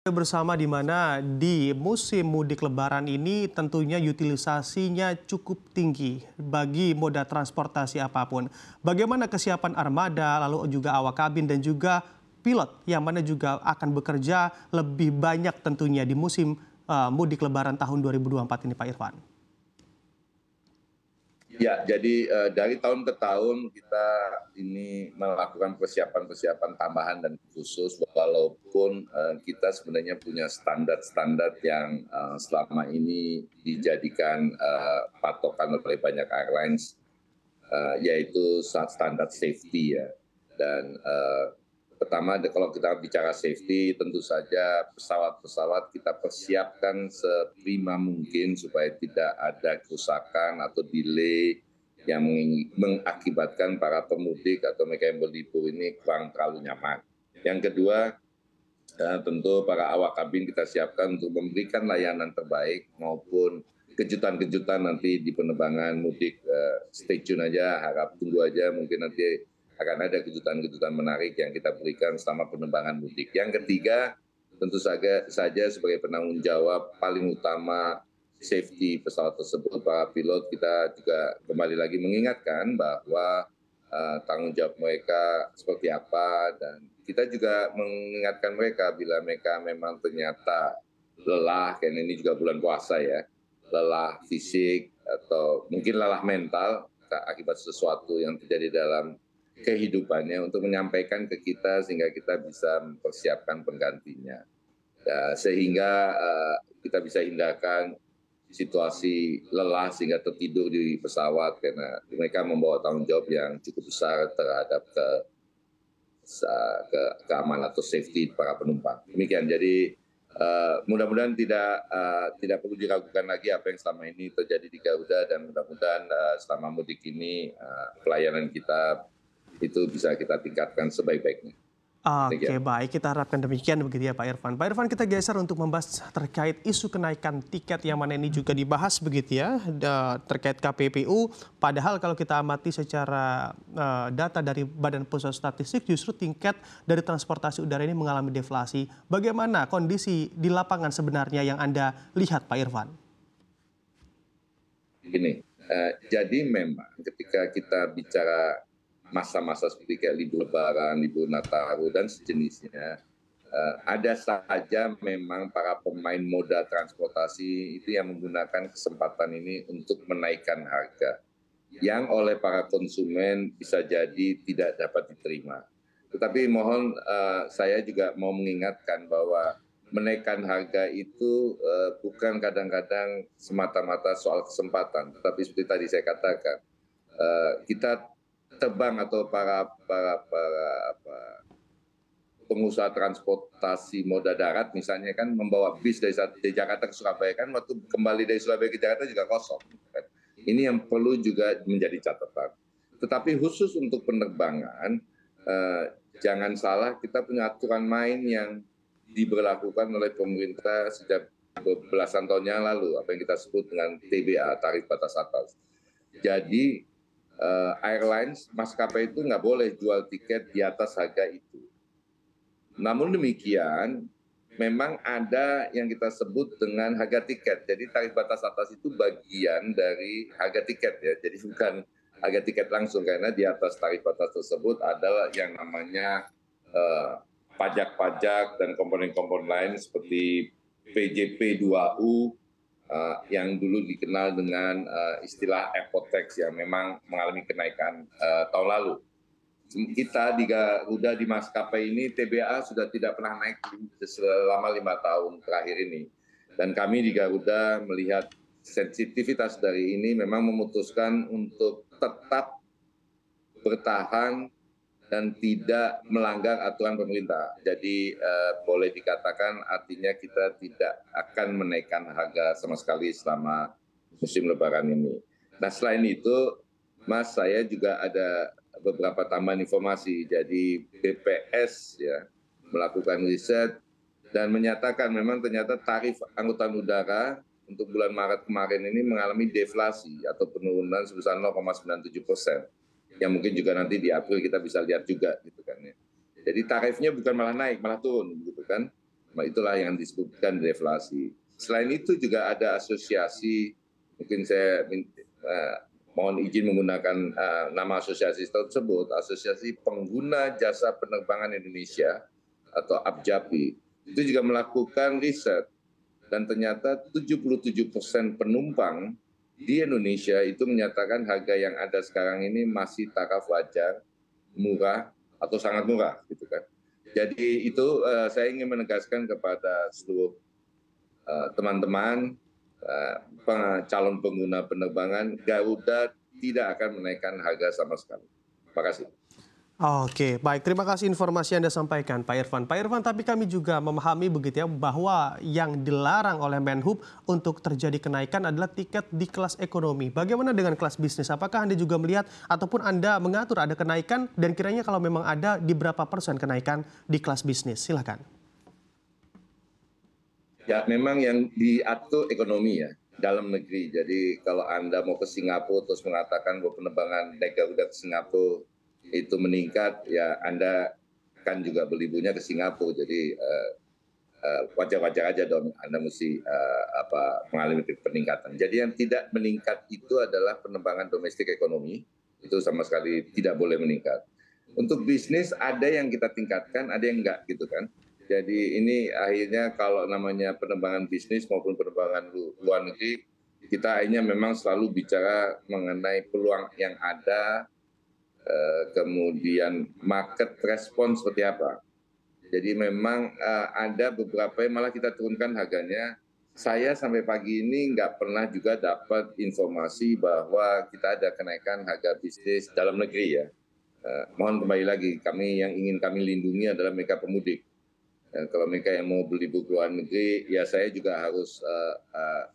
Bersama di mana di musim mudik lebaran ini tentunya utilisasinya cukup tinggi bagi moda transportasi apapun. Bagaimana kesiapan armada, lalu juga awak kabin dan juga pilot yang mana juga akan bekerja lebih banyak tentunya di musim mudik lebaran tahun 2024 ini Pak Irfan? Ya, jadi dari tahun ke tahun kita ini melakukan persiapan-persiapan tambahan dan khusus walaupun kita sebenarnya punya standar-standar yang selama ini dijadikan patokan oleh banyak airlines, yaitu standar safety ya. Dan pertama kalau kita bicara safety tentu saja pesawat-pesawat kita persiapkan seprima mungkin supaya tidak ada kerusakan atau delay yang mengakibatkan para pemudik atau mereka yang berlibur ini kurang terlalu nyaman. Yang kedua, tentu para awak kabin kita siapkan untuk memberikan layanan terbaik maupun kejutan-kejutan nanti di penerbangan mudik. Stay tune aja, harap tunggu aja, mungkin nanti akan ada kejutan-kejutan menarik yang kita berikan selama penerbangan mudik. Yang ketiga, tentu saja sebagai penanggung jawab paling utama safety pesawat tersebut, para pilot kita juga kembali lagi mengingatkan bahwa tanggung jawab mereka seperti apa, dan kita juga mengingatkan mereka bila mereka memang ternyata lelah, karena ini juga bulan puasa ya, lelah fisik atau mungkin lelah mental akibat sesuatu yang terjadi dalam kehidupannya untuk menyampaikan ke kita sehingga kita bisa mempersiapkan penggantinya. Sehingga kita bisa hindarkan situasi lelah sehingga tertidur di pesawat karena mereka membawa tanggung jawab yang cukup besar terhadap keamanan atau safety para penumpang. Demikian, jadi mudah-mudahan tidak perlu diragukan lagi apa yang selama ini terjadi di Garuda, dan mudah-mudahan selama mudik ini pelayanan kita itu bisa kita tingkatkan sebaik-baiknya. Oke, baik, kita harapkan demikian begitu ya Pak Irfan. Pak Irfan, kita geser untuk membahas terkait isu kenaikan tiket yang mana ini juga dibahas begitu ya, terkait KPPU. Padahal kalau kita amati secara data dari Badan Pusat Statistik, justru tingkat dari transportasi udara ini mengalami deflasi. Bagaimana kondisi di lapangan sebenarnya yang Anda lihat Pak Irfan? Begini, jadi memang ketika kita bicara masa-masa seperti kayak libur Lebaran, libur Nataru, dan sejenisnya, ada saja memang para pemain moda transportasi itu yang menggunakan kesempatan ini untuk menaikkan harga, yang oleh para konsumen bisa jadi tidak dapat diterima. Tetapi mohon saya juga mau mengingatkan bahwa menaikkan harga itu bukan kadang-kadang semata-mata soal kesempatan, tetapi seperti tadi saya katakan, kita terbang atau para pengusaha transportasi moda darat misalnya kan membawa bis dari Jakarta ke Surabaya, kan waktu kembali dari Surabaya ke Jakarta juga kosong. Kan? Ini yang perlu juga menjadi catatan. Tetapi khusus untuk penerbangan, jangan salah, kita punya aturan main yang diberlakukan oleh pemerintah sejak belasan tahun yang lalu, apa yang kita sebut dengan TBA, tarif batas atas. Jadi airlines, maskapai itu nggak boleh jual tiket di atas harga itu. Namun demikian, memang ada yang kita sebut dengan harga tiket. Jadi tarif batas atas itu bagian dari harga tiket ya. Jadi bukan harga tiket langsung, karena di atas tarif batas tersebut ada yang namanya pajak-pajak dan komponen-komponen lain seperti PJP 2U, yang dulu dikenal dengan istilah airport tax yang memang mengalami kenaikan tahun lalu. Kita di Garuda di maskapai ini TBA sudah tidak pernah naik selama 5 tahun terakhir ini. Dan kami di Garuda melihat sensitivitas dari ini memang memutuskan untuk tetap bertahan dan tidak melanggar aturan pemerintah. Jadi boleh dikatakan artinya kita tidak akan menaikkan harga sama sekali selama musim Lebaran ini. Nah, selain itu, Mas, saya juga ada beberapa tambahan informasi. Jadi BPS ya melakukan riset dan menyatakan memang ternyata tarif angkutan udara untuk bulan Maret kemarin ini mengalami deflasi atau penurunan sebesar 0,97%. Yang mungkin juga nanti di April kita bisa lihat juga gitu kan ya. Jadi tarifnya bukan malah naik, malah turun gitu kan. Nah, itulah yang disebutkan deflasi. Selain itu juga ada asosiasi, mungkin saya mohon izin menggunakan nama asosiasi tersebut, Asosiasi Pengguna Jasa Penerbangan Indonesia atau APJAPI. Itu juga melakukan riset dan ternyata 77% penumpang di Indonesia itu menyatakan harga yang ada sekarang ini masih taraf wajar, murah atau sangat murah, gitu kan. Jadi itu saya ingin menegaskan kepada seluruh teman-teman calon pengguna penerbangan, Garuda tidak akan menaikkan harga sama sekali. Terima kasih. Oke, baik. Terima kasih informasi yang Anda sampaikan, Pak Irfan. Pak Irfan, tapi kami juga memahami begitu ya bahwa yang dilarang oleh Menhub untuk terjadi kenaikan adalah tiket di kelas ekonomi. Bagaimana dengan kelas bisnis? Apakah Anda juga melihat ataupun Anda mengatur ada kenaikan dan kiranya kalau memang ada di berapa persen kenaikan di kelas bisnis? Silakan. Ya, memang yang diatur ekonomi ya, dalam negeri. Jadi kalau Anda mau ke Singapura terus mengatakan bahwa penerbangan naik Garuda ke Singapura itu meningkat, ya Anda kan juga berliburnya ke Singapura. Jadi wajar-wajar aja dong Anda mesti mengalami peningkatan. Jadi yang tidak meningkat itu adalah penerbangan domestik ekonomi, itu sama sekali tidak boleh meningkat. Untuk bisnis ada yang kita tingkatkan, ada yang enggak gitu kan. Jadi ini akhirnya kalau namanya penerbangan bisnis maupun penerbangan luar negeri, kita akhirnya memang selalu bicara mengenai peluang yang ada, kemudian market respon seperti apa. Jadi memang ada beberapa yang malah kita turunkan harganya. Saya sampai pagi ini nggak pernah juga dapat informasi bahwa kita ada kenaikan harga bisnis dalam negeri ya. Mohon kembali lagi, yang ingin kami lindungi adalah mereka pemudik. Kalau mereka yang mau berlibur ke luar negeri, ya saya juga harus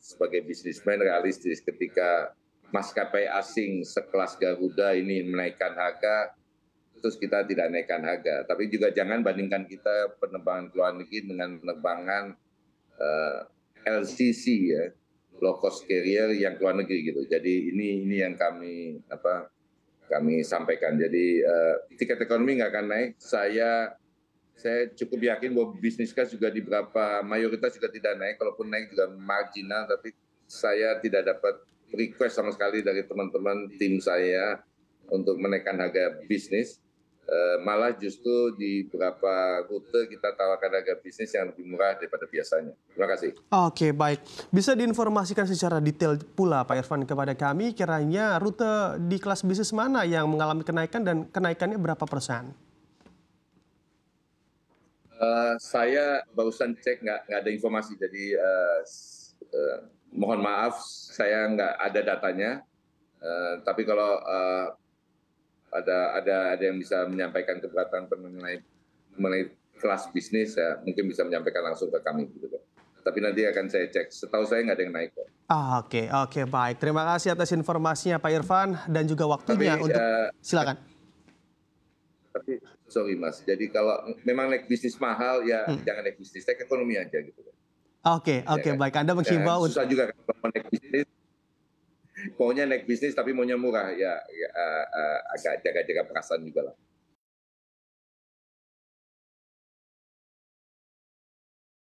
sebagai bisnismen realistis ketika maskapai asing sekelas Garuda ini menaikkan harga, terus kita tidak naikkan harga. Tapi juga jangan bandingkan kita penerbangan ke luar negeri dengan penerbangan LCC ya, low cost carrier yang ke luar negeri gitu. Jadi ini yang kami sampaikan. Jadi tiket ekonomi nggak akan naik. Saya cukup yakin bahwa bisnis kelas juga di beberapa mayoritas juga tidak naik, kalaupun naik juga marginal, tapi saya tidak dapat request sama sekali dari teman-teman tim saya untuk menaikkan harga bisnis. Malah justru di beberapa rute kita tawarkan harga bisnis yang lebih murah daripada biasanya. Terima kasih. Oke, baik. Bisa diinformasikan secara detail pula Pak Irfan kepada kami kiranya rute di kelas bisnis mana yang mengalami kenaikan dan kenaikannya berapa persen? Saya barusan cek nggak ada informasi, jadi mohon maaf saya nggak ada datanya. Tapi kalau ada yang bisa menyampaikan keberatan mengenai kelas bisnis, ya mungkin bisa menyampaikan langsung ke kami gitu kan. Tapi nanti akan saya cek. Setahu saya nggak ada yang naik kok. Oke, baik. Terima kasih atas informasinya Pak Irfan dan juga waktunya untuk silakan. Tapi sorry Mas, jadi kalau memang naik bisnis mahal ya jangan naik bisnis, naik ekonomi aja gitu. Oke, baik. Anda menghimbau susah juga kan kalau naik bisnis, maunya naik bisnis tapi maunya murah ya agak jaga-jaga perasaan juga lah.